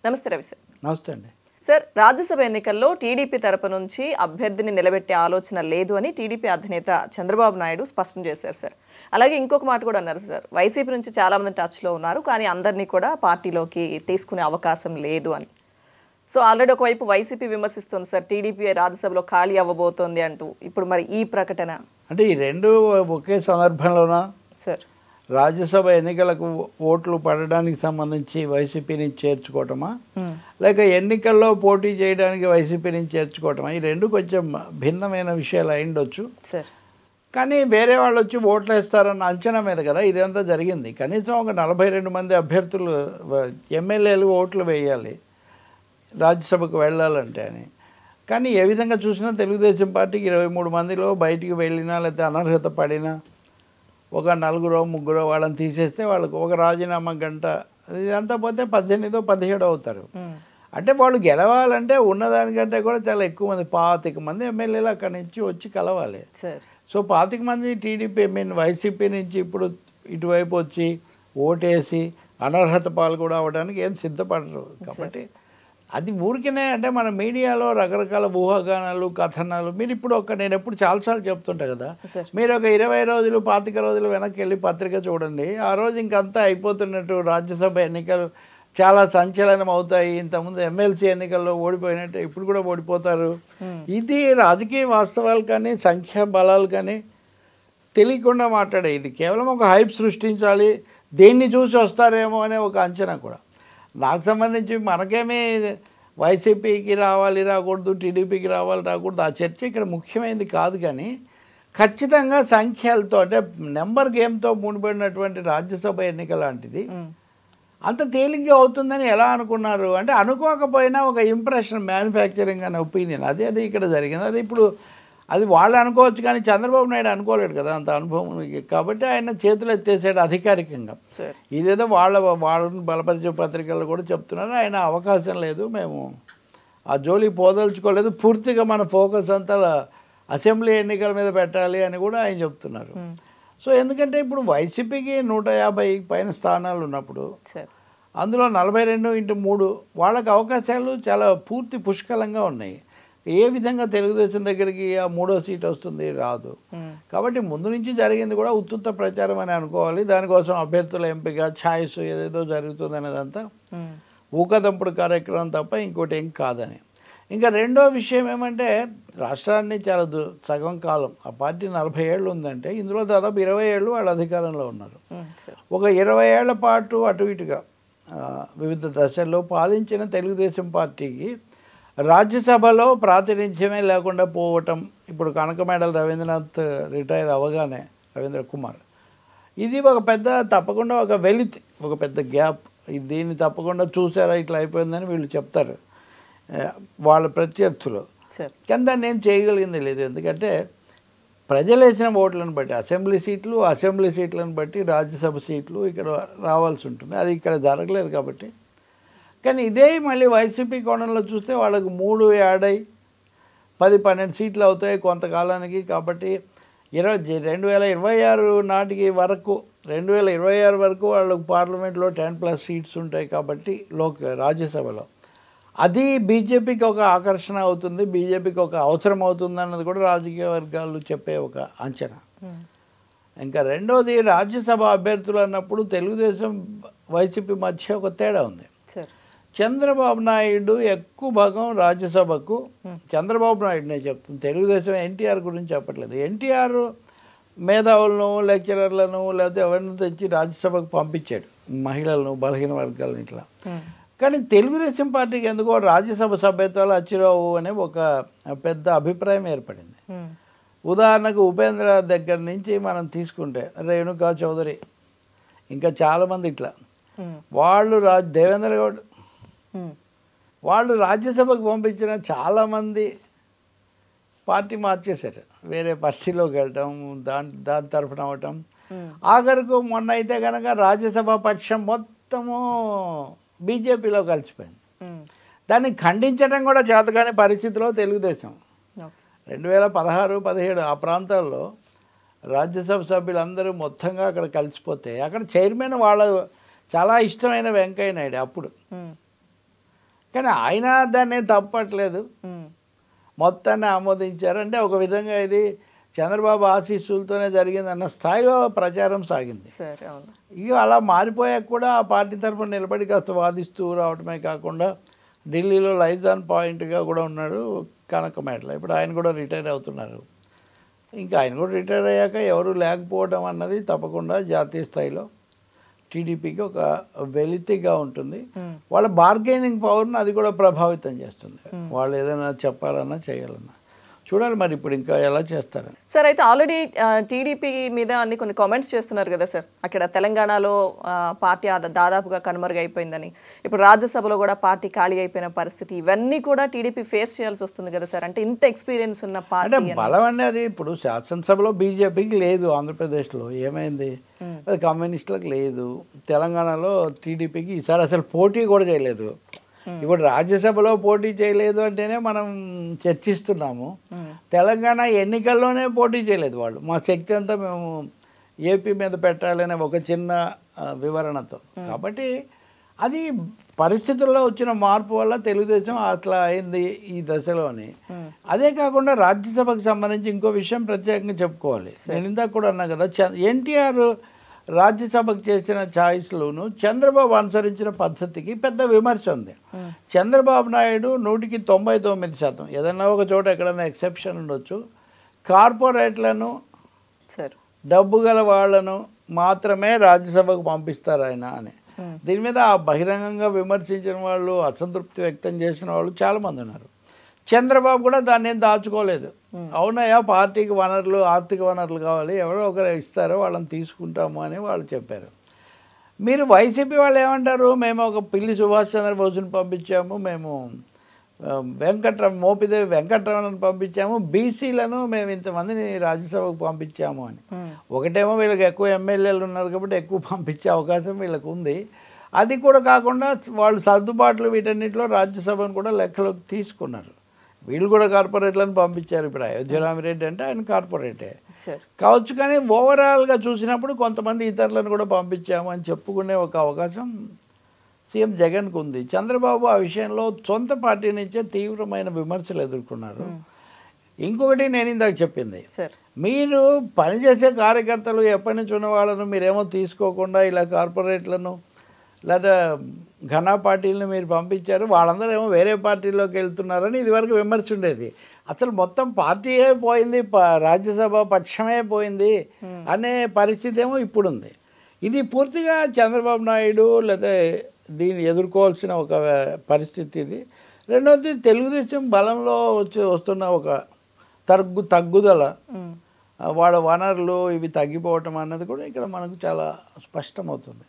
నమస్తే రవి సార్. నమస్తే అండి. సార్, రాజ్యసభ ఎన్నికల్లో టీడీపీ తరపు నుంచి అభ్యర్థిని నిలబెట్టే ఆలోచన లేదు అని టీడీపీ అధినేత చంద్రబాబు నాయుడు స్పష్టం చేశారు సార్. అలాగే ఇంకొక మాట కూడా అన్నారు సార్, వైసీపీ నుంచి చాలా మంది టచ్లో ఉన్నారు, కానీ అందరినీ కూడా పార్టీలోకి తీసుకునే అవకాశం లేదు అని. సో ఆల్రెడీ ఒకవైపు వైసీపీ విమర్శిస్తుంది సార్, టీడీపీ రాజ్యసభలో ఖాళీ అవ్వబోతోంది అంటూ. ఇప్పుడు మరి ఈ ప్రకటన అంటే ఈ రెండు ఒకే సందర్భంలోనా సార్? రాజ్యసభ ఎన్నికలకు ఓట్లు పడడానికి సంబంధించి వైసీపీ నుంచి చేర్చుకోవటమా, లేక ఎన్నికల్లో పోటీ చేయడానికి వైసీపీ నుంచి చేర్చుకోవటమా? ఈ రెండు కొంచెం భిన్నమైన విషయాలు అయిండొచ్చు. సార్, కానీ వేరే వాళ్ళు వచ్చి ఓట్లు వేస్తారన్న అంచనా మీద కదా ఇదంతా జరిగింది. కనీసం ఒక 42 మంది అభ్యర్థులు ఎమ్మెల్యేలు ఓట్లు వేయాలి రాజ్యసభకు వెళ్ళాలంటే అని. కానీ ఏ విధంగా చూసినా తెలుగుదేశం పార్టీకి 23 మందిలో బయటికి వెళ్ళినా లేకపోతే అనర్హత పడినా ఒక 4-3 వాళ్ళని తీసేస్తే వాళ్ళకు ఒక రాజీనామా గంట ఇదంతా పోతే 18-17 అవుతారు. అంటే వాళ్ళు గెలవాలంటే ఉన్నదానికంటే కూడా చాలా ఎక్కువ మంది 25 మంది ఎమ్మెల్యేలు అక్కడి నుంచి వచ్చి కలవాలి. సో 25 మంది టీడీపీ వైసీపీ నుంచి ఇప్పుడు ఇటువైపు వచ్చి ఓటేసి అనర్హత పాలు కూడా అవ్వడానికి ఏం సిద్ధపడరు. కాబట్టి అది ఊరికనే అంటే మన మీడియాలో రకరకాల ఊహాగానాలు కథనాలు. మీరు ఇప్పుడు నేను ఎప్పుడు చాలాసార్లు చెప్తుంటా కదా, మీరు ఒక 20 రోజులు 25 రోజులు వెనక్కి వెళ్ళి పత్రిక చూడండి. ఆ రోజు ఇంకంతా అయిపోతున్నట్టు, రాజ్యసభ ఎన్నికలు చాలా సంచలనం అవుతాయి, ఇంతకుముందు ఎమ్మెల్సీ ఎన్నికల్లో ఓడిపోయినట్టు ఇప్పుడు కూడా ఓడిపోతారు. ఇది రాజకీయ వాస్తవాలు కానీ సంఖ్యా బలాలు కానీ తెలియకుండా మాట్లాడే, ఇది కేవలం ఒక హైప్ సృష్టించాలి, దేన్ని చూసి వస్తారేమో అనే ఒక అంచనా కూడా. నాకు సంబంధించి మనకేమీ వైసీపీకి రావాలి రాకూడదు, టీడీపీకి రావాలి రాకూడదు, ఆ చర్చ ఇక్కడ ముఖ్యమైనది కాదు. కానీ ఖచ్చితంగా సంఖ్యలతో అంటే నెంబర్ గేమ్తో ముడిపడినటువంటి రాజ్యసభ ఎన్నిక లాంటిది అంత తేలిగ్గా అవుతుందని ఎలా అనుకున్నారు అంటే, అనుకోకపోయినా ఒక ఇంప్రెషన్ మ్యానుఫ్యాక్చరింగ్ అనే ఒపీనియన్ అది ఇక్కడ జరిగింది. అది ఇప్పుడు అది వాళ్ళు అనుకోవచ్చు కానీ చంద్రబాబు నాయుడు అనుకోలేడు కదా అంత అనుభవం. కాబట్టి ఆయన చేతులు ఎత్తేసాడు అధికారికంగా. ఇదేదో వాళ్ళని బలపరిచే పత్రికల్లో కూడా చెప్తున్నారు, ఆయన అవకాశం లేదు, మేము ఆ జోలికి పోదలుచుకోలేదు, పూర్తిగా మన ఫోకస్ అంతా అసెంబ్లీ ఎన్నికల మీద పెట్టాలి అని కూడా ఆయన చెప్తున్నారు. సో ఎందుకంటే ఇప్పుడు వైసీపీకి 150 పైన స్థానాలు ఉన్నప్పుడు అందులో 42x3 వాళ్ళకి అవకాశాలు చాలా పూర్తి పుష్కలంగా ఉన్నాయి. ఏ విధంగా తెలుగుదేశం దగ్గరికి ఆ 3వ సీట్ వస్తుంది? రాదు. కాబట్టి ముందు నుంచి జరిగింది కూడా ఉత్తుత్త ప్రచారం అని అనుకోవాలి. దానికోసం అభ్యర్థుల ఎంపిక ఛాయిస్ ఏదేదో జరుగుతుంది అనేదంతా ఊకదంపుడు కార్యక్రమం తప్ప ఇంకోటి ఏం కాదని. ఇంకా రెండో విషయం ఏమంటే, రాష్ట్రాన్ని చాలా సగం కాలం ఆ పార్టీ 40 ఏళ్ళు ఉందంటే ఇందులో దాదాపు 20 ఏళ్ళు వాళ్ళు అధికారంలో ఉన్నారు. ఒక 20 ఏళ్ల పాటు అటు ఇటుగా వివిధ దశల్లో పాలించిన తెలుగుదేశం పార్టీకి రాజ్యసభలో ప్రాతినిధ్యమే లేకుండా పోవటం, ఇప్పుడు కనకమేడల రవీంద్రనాథ్ రిటైర్ అవ్వగానే రవీంద్ర కుమార్, ఇది ఒక పెద్ద తప్పకుండా ఒక వెలితి, ఒక పెద్ద గ్యాప్. దీన్ని తప్పకుండా చూసారా ఇట్లా అయిపోయిందని వీళ్ళు చెప్తారు వాళ్ళ ప్రత్యర్థులు. కానీ దాన్ని ఏం చేయగలిగింది లేదు. ఎందుకంటే ప్రజలు వేసిన ఓట్లను బట్టి అసెంబ్లీ సీట్లను బట్టి రాజ్యసభ సీట్లు ఇక్కడ రావాల్సి ఉంటుంది. అది ఇక్కడ జరగలేదు కాబట్టి. కానీ ఇదే మళ్ళీ వైసీపీ కోణంలో చూస్తే వాళ్ళకు 3 యాడ్ అయ్యి 10-12 సీట్లు అవుతాయి కొంతకాలానికి. కాబట్టి 2026 నాటికి వరకు 2026 వరకు వాళ్ళకు పార్లమెంట్లో 10+ సీట్స్ ఉంటాయి. కాబట్టి రాజ్యసభలో అది బీజేపీకి ఒక ఆకర్షణ అవుతుంది, బీజేపీకి ఒక అవసరం అవుతుంది అన్నది కూడా రాజకీయ వర్గాలు చెప్పే ఒక అంచనా. ఇంకా రెండోది, రాజ్యసభ అభ్యర్థులు అన్నప్పుడు తెలుగుదేశం వైసీపీ మధ్య ఒక తేడా ఉంది. చంద్రబాబు నాయుడు ఎక్కువ భాగం రాజ్యసభకు, చంద్రబాబు నాయుడు నేను చెప్తుంది, తెలుగుదేశం ఎన్టీఆర్ గురించి చెప్పట్లేదు. ఎన్టీఆర్ మేధావులను లెక్చరర్లను లేకపోతే ఎవరిని తెచ్చి రాజ్యసభకు పంపించాడు, మహిళలను బలహీన వర్గాలను ఇట్లా. కానీ తెలుగుదేశం పార్టీకి ఎందుకో రాజ్యసభ సభ్యత్వాలు అచ్చిరావు అనే ఒక పెద్ద అభిప్రాయం ఏర్పడింది. ఉదాహరణకు ఉపేంద్ర దగ్గర నుంచి మనం తీసుకుంటే రేణుకా చౌదరి ఇంకా చాలామంది ఇట్లా వాళ్ళు దేవేంద్ర గౌడ్ వాళ్ళు రాజ్యసభకు పంపించిన చాలామంది పార్టీ మార్చేశారు, వేరే పార్టీలోకి వెళ్ళటం, దాని తరఫున అవ్వటం. ఆఖరికి మొన్న అయితే కనుక రాజ్యసభ పక్షం మొత్తము బీజేపీలో కలిసిపోయింది. దాన్ని ఖండించడం కూడా చేతకాని పరిస్థితిలో తెలుగుదేశం 2016-17 ఆ ప్రాంతాల్లో రాజ్యసభ సభ్యులందరూ మొత్తంగా అక్కడ కలిసిపోతే అక్కడ చైర్మన్ వాళ్ళ చాలా ఇష్టమైన వెంకయ్య నాయుడు. అప్పుడు కానీ ఆయన దాన్ని తప్పట్లేదు, మొత్తాన్ని ఆమోదించారు. అంటే ఒక విధంగా ఇది చంద్రబాబు ఆశీస్సులతోనే జరిగిందన్న స్థాయిలో ప్రచారం సాగింది. ఇక అలా మారిపోయాక కూడా ఆ పార్టీ తరఫున నిలబడి కాస్త వాదిస్తూ రావటమే కాకుండా ఢిల్లీలో లైజాన్ పాయింట్గా కూడా ఉన్నాడు కనకమేటల. ఇప్పుడు ఆయన కూడా రిటైర్ అవుతున్నారు. ఇంకా ఆయన కూడా రిటైర్ అయ్యాక ఎవరు లేకపోవడం అన్నది తప్పకుండా జాతీయ స్థాయిలో టీడీపీకి ఒక వెలితిగా ఉంటుంది. వాళ్ళ బార్గెనింగ్ పవర్ను అది కూడా ప్రభావితం చేస్తుంది. వాళ్ళు ఏదైనా చెప్పాలన్నా చేయాలన్నా చూడాలి మరి ఇప్పుడు ఇంకా ఎలా చేస్తారని. సార్ అయితే ఆల్రెడీ టీడీపీ మీద అన్ని కొన్ని కామెంట్స్ చేస్తున్నారు కదా సార్, అక్కడ తెలంగాణలో పార్టీ దాదాపుగా కనుమరుగైపోయిందని, ఇప్పుడు రాజ్యసభలో కూడా పార్టీ ఖాళీ అయిపోయిన పరిస్థితి, ఇవన్నీ కూడా టీడీపీ ఫేస్ చేయాల్సి వస్తుంది కదా సార్. అంటే ఇంత ఎక్స్పీరియన్స్ ఉన్న పార్టీ అంటే బలం అండి అది. ఇప్పుడు శాసనసభలో బీజేపీకి లేదు, ఆంధ్రప్రదేశ్లో ఏమైంది, అది కమ్యూనిస్టులకు లేదు, తెలంగాణలో టీడీపీకి ఈసారి అసలు పోటీ కూడా చేయలేదు. ఇప్పుడు రాజ్యసభలో పోటీ చేయలేదు అంటేనే మనం చర్చిస్తున్నాము. తెలంగాణ ఎన్నికల్లోనే పోటీ చేయలేదు వాళ్ళు. మా శక్తి అంతా మేము ఏపీ మీద పెట్టాలనే ఒక చిన్న వివరణతో. కాబట్టి అది పరిస్థితుల్లో వచ్చిన మార్పు వల్ల తెలుగుదేశం అట్లా అయింది ఈ దశలోని. అదే కాకుండా రాజ్యసభకు సంబంధించి ఇంకో విషయం ప్రత్యేకంగా చెప్పుకోవాలి. నేను ఇందాక కూడా అన్నా కదా, ఎన్టీఆర్ రాజ్యసభకు చేసిన ఛాయిస్లోను చంద్రబాబు అనుసరించిన పద్ధతికి పెద్ద విమర్శ ఉంది. చంద్రబాబు నాయుడు 99% ఏదన్నా ఒక చోట ఎక్కడైనా ఎక్సెప్షన్ ఉండొచ్చు, కార్పొరేట్లను డబ్బు గల వాళ్లను మాత్రమే రాజ్యసభకు పంపిస్తారు ఆయన అని. దీని మీద బహిరంగంగా విమర్శించిన వాళ్ళు, అసంతృప్తి వ్యక్తం చేసిన వాళ్ళు చాలామంది ఉన్నారు. చంద్రబాబు కూడా దాన్ని ఏం దాచుకోలేదు. అవునయ్యా, పార్టీకి వనరులు, ఆర్థిక వనరులు కావాలి, ఎవరో ఒకరు ఇస్తారో వాళ్ళని తీసుకుంటాము అని వాళ్ళు చెప్పారు. మీరు వైసీపీ వాళ్ళు ఏమంటారు, మేము ఒక పిల్లి సుభాష్ చంద్రబోస్ని పంపించాము, మేము మోపిదేవి వెంకటరమణను పంపించాము, బీసీలను మేము ఇంతమందిని రాజ్యసభకు పంపించాము అని. ఒకటేమో వీళ్ళకి ఎక్కువ ఎమ్మెల్యేలు ఉన్నారు కాబట్టి ఎక్కువ పంపించే అవకాశం వీళ్ళకు ఉంది. అది కూడా కాకుండా వాళ్ళు సర్దుబాట్లు వీటన్నిటిలో రాజ్యసభను కూడా లెక్కలోకి తీసుకున్నారు. వీళ్ళు కూడా కార్పొరేట్లను పంపించారు. ఇప్పుడు అయోధ్య రామిరెడ్డి అంటే ఆయన కార్పొరేటే కావచ్చు, కానీ ఓవరాల్గా చూసినప్పుడు కొంతమంది ఇతరులను కూడా పంపించాము అని చెప్పుకునే ఒక అవకాశం సీఎం జగన్కు ఉంది. చంద్రబాబు ఆ విషయంలో సొంత పార్టీ నుంచే తీవ్రమైన విమర్శలు ఎదుర్కొన్నారు. ఇంకొకటి నేను ఇందాక చెప్పింది, మీరు పనిచేసే కార్యకర్తలు ఎప్పటి నుంచి ఉన్న వాళ్ళను మీరేమో తీసుకోకుండా ఇలా కార్పొరేట్లను లేదా ఘనా పార్టీలను మీరు పంపించారు, వాళ్ళందరూ ఏమో వేరే పార్టీలోకి వెళ్తున్నారని ఇదివరకు విమర్శ ఉండేది. అసలు మొత్తం పార్టీయే పోయింది, రాజ్యసభ పక్షమే పోయింది అనే పరిస్థితి ఏమో ఇప్పుడుంది. ఇది పూర్తిగా చంద్రబాబు నాయుడు లేదా దీన్ని ఎదుర్కోవాల్సిన ఒక పరిస్థితి ఇది. రెండవది తెలుగుదేశం బలంలో వస్తున్న ఒక తగ్గుదల, వాళ్ళ వనరులు ఇవి తగ్గిపోవటం అన్నది కూడా ఇక్కడ మనకు చాలా స్పష్టమవుతుంది.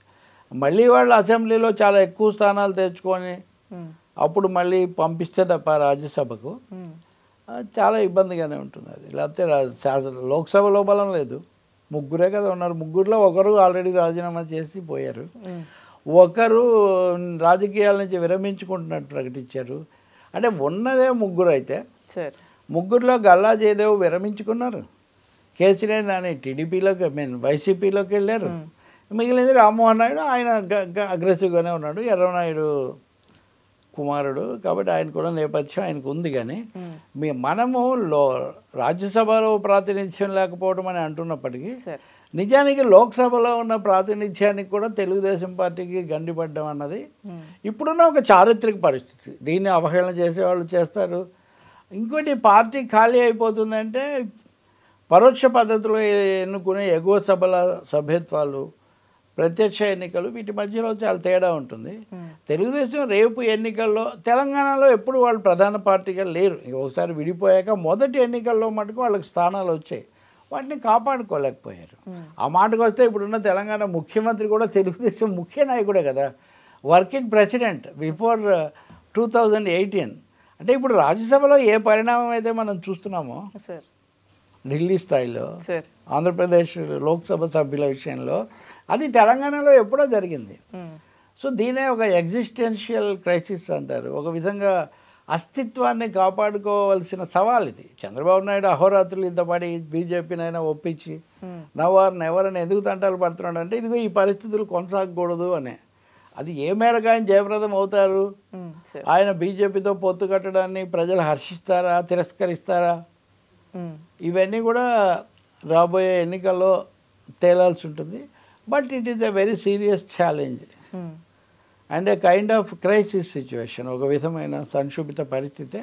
మళ్ళీ వాళ్ళు అసెంబ్లీలో చాలా ఎక్కువ స్థానాలు తెచ్చుకొని అప్పుడు మళ్ళీ పంపిస్తే తప్ప రాజ్యసభకు చాలా ఇబ్బందిగానే ఉంటుంది. అది లేకపోతే లోక్సభలో బలం లేదు, ముగ్గురే కదా ఉన్నారు. ముగ్గురులో ఒకరు ఆల్రెడీ రాజీనామా చేసి పోయారు, ఒకరు రాజకీయాల నుంచి విరమించుకుంటున్నట్టు ప్రకటించారు. అంటే ఉన్నదే ముగ్గురు. అయితే ముగ్గురులో గల్లా జయదేవ్ విరమించుకున్నారు, కేసీఆర్ నాని టీడీపీలోకి వైసీపీలోకి వెళ్ళారు, మిగిలింది రామ్మోహన్ నాయుడు. ఆయన అగ్రెసివ్గానే ఉన్నాడు, ఎర్రనాయుడు కుమారుడు కాబట్టి ఆయన కూడా నేపథ్యం ఆయనకు ఉంది. కానీ మనము రాజ్యసభలో ప్రాతినిధ్యం లేకపోవడం అని అంటున్నప్పటికీ నిజానికి లోక్సభలో ఉన్న ప్రాతినిధ్యానికి కూడా తెలుగుదేశం పార్టీకి గండిపడ్డం అన్నది ఇప్పుడున్న ఒక చారిత్రక పరిస్థితి. దీన్ని అవహేళన చేసేవాళ్ళు చేస్తారు. ఇంకోటి, పార్టీ ఖాళీ అయిపోతుందంటే పరోక్ష పద్ధతిలో ఎన్నుకునే ఎగువ సభల సభ్యత్వాలు, ప్రత్యక్ష ఎన్నికలు, వీటి మధ్యలో చాలా తేడా ఉంటుంది. తెలుగుదేశం రేపు ఎన్నికల్లో తెలంగాణలో ఎప్పుడు వాళ్ళు ప్రధాన పార్టీగా లేరు. ఒకసారి విడిపోయాక మొదటి ఎన్నికల్లో మటుకు వాళ్ళకి స్థానాలు వచ్చాయి, వాటిని కాపాడుకోలేకపోయారు. ఆ మాటకు వస్తే ఇప్పుడున్న తెలంగాణ ముఖ్యమంత్రి కూడా తెలుగుదేశం ముఖ్య నాయకుడే కదా, వర్కింగ్ ప్రెసిడెంట్ బిఫోర్ 2018. అంటే ఇప్పుడు రాజ్యసభలో ఏ పరిణామం అయితే మనం చూస్తున్నామో ఢిల్లీ స్థాయిలో, ఆంధ్రప్రదేశ్ లోక్సభ సభ్యుల విషయంలో, అది తెలంగాణలో ఎప్పుడో జరిగింది. సో దీనే ఒక ఎగ్జిస్టెన్షియల్ క్రైసిస్ అంటారు. ఒక విధంగా అస్తిత్వాన్ని కాపాడుకోవాల్సిన సవాల్ ఇది. చంద్రబాబు నాయుడు అహోరాత్రులు ఇంతపడి బీజేపీనైనా ఒప్పించి నవారు నెవరని ఎందుకు తంటాలు పడుతున్నాడు అంటే ఇదిగో ఈ పరిస్థితులు కొనసాగకూడదు అనే. అది ఏ మేరకు ఆయన జయప్రదం అవుతారు? సార్ ఆయన బీజేపీతో పొత్తు కట్టడాన్ని ప్రజలు హర్షిస్తారా, తిరస్కరిస్తారా? ఇవన్నీ కూడా రాబోయే ఎన్నికల్లో తేలాల్సి ఉంటుంది. But it is a very serious challenge and A kind of crisis situation, ఒక విధమైన సంక్షుభిత పరిస్థితి.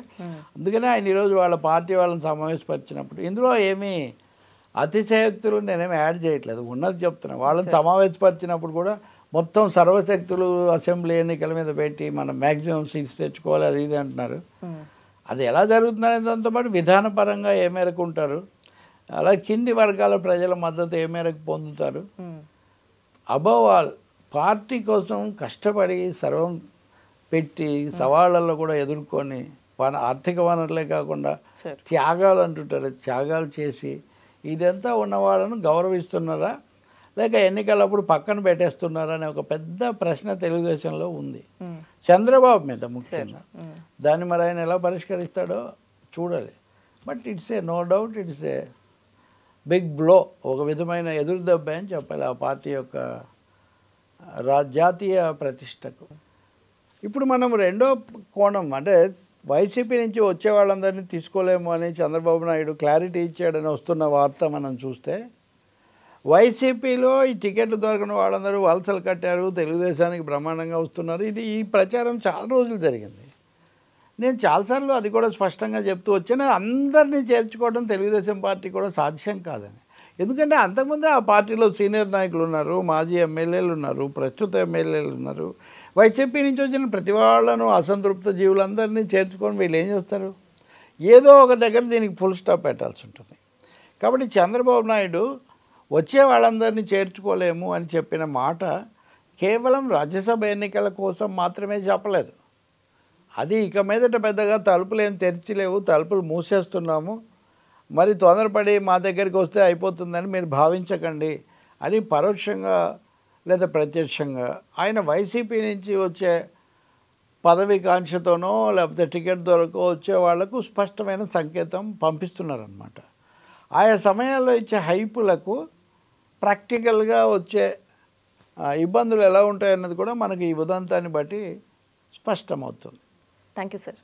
అందుకనే ఆయన ఈరోజు వాళ్ళ పార్టీ వాళ్ళని సమావేశపరిచినప్పుడు ఇందులో ఏమీ అతిశయోక్తులు నేనేమి యాడ్ చేయట్లేదు, ఉన్నది చెప్తున్నాను. వాళ్ళని సమావేశపరిచినప్పుడు కూడా మొత్తం సర్వశక్తులు అసెంబ్లీ ఎన్నికల మీద పెట్టి మనం మ్యాక్సిమం సీట్స్ తెచ్చుకోవాలి అది ఇది అంటున్నారు. అది ఎలా జరుగుతుందనే దాంతో పాటు విధానపరంగా ఏ మేరకు ఉంటారు, అలా కింది వర్గాల ప్రజల మద్దతు ఏ మేరకు పొందుతారు, అబవ్ ఆల్ పార్టీ కోసం కష్టపడి సర్వం పెట్టి సవాళ్ళల్లో కూడా ఎదుర్కొని ఆర్థిక వనరులే కాకుండా త్యాగాలు అంటుంటారు, త్యాగాలు చేసి ఇదంతా ఉన్న వాళ్ళను గౌరవిస్తున్నారా లేక ఎన్నికలప్పుడు పక్కన పెట్టేస్తున్నారా అనే ఒక పెద్ద ప్రశ్న తెలుగుదేశంలో ఉంది, చంద్రబాబు మీద ముఖ్యంగా. దాన్ని మరి ఆయన ఎలా పరిష్కరిస్తాడో చూడాలి. But it's a no doubt it's a big blow, ఒక విధమైన ఎదురు దెబ్బ అని చెప్పాలి ఆ పార్టీ యొక్క జాతీయ ప్రతిష్టకు. ఇప్పుడు మనం రెండో కోణం అంటే వైసీపీ నుంచి వచ్చే వాళ్ళందరినీ తీసుకోలేము అని చంద్రబాబు నాయుడు క్లారిటీ ఇచ్చాడని వస్తున్న వార్త మనం చూస్తే, వైసీపీలో ఈ టికెట్లు దొరకని వాళ్ళందరూ వలసలు కట్టారు, తెలుగుదేశానికి బ్రహ్మాండంగా వస్తున్నారు. ఈ ప్రచారం చాలా రోజులు జరిగింది. నేను చాలాసార్లు అది కూడా స్పష్టంగా చెప్తూ వచ్చాను, అందరినీ చేర్చుకోవడం తెలుగుదేశం పార్టీ కూడా సాధ్యం కాదని. ఎందుకంటే అంతకుముందే ఆ పార్టీలో సీనియర్ నాయకులు ఉన్నారు, మాజీ ఎమ్మెల్యేలు ఉన్నారు, ప్రస్తుత ఎమ్మెల్యేలు ఉన్నారు. వైసీపీ నుంచి వచ్చిన ప్రతి వాళ్ళను అసంతృప్త జీవులందరినీ చేర్చుకొని వీళ్ళు ఏం చేస్తారు? ఏదో ఒక దగ్గర దీనికి ఫుల్ స్టాప్ పెట్టాల్సి ఉంటుంది. కాబట్టి చంద్రబాబు నాయుడు వచ్చే వాళ్ళందరినీ చేర్చుకోలేము అని చెప్పిన మాట కేవలం రాజ్యసభ ఎన్నికల కోసం మాత్రమే చెప్పలేదు. అది ఇక మీదట పెద్దగా తలుపులు ఏం తెరిచిలేవు, తలుపులు మూసేస్తున్నాము, మరి తొందరపడి మా దగ్గరికి వస్తే అయిపోతుందని మీరు భావించకండి అని పరోక్షంగా లేదా ప్రత్యక్షంగా ఆయన వైసీపీ నుంచి వచ్చే పదవి కాంక్షతోనో లేకపోతే టికెట్ దొరకో వచ్చే వాళ్లకు స్పష్టమైన సంకేతం పంపిస్తున్నారన్నమాట. ఆయా సమయాల్లో ఇచ్చే హైపులకు ప్రాక్టికల్గా వచ్చే ఇబ్బందులు ఎలా ఉంటాయన్నది కూడా మనకి ఈ ఉదంతాన్ని బట్టి స్పష్టమవుతుంది. Thank you sir.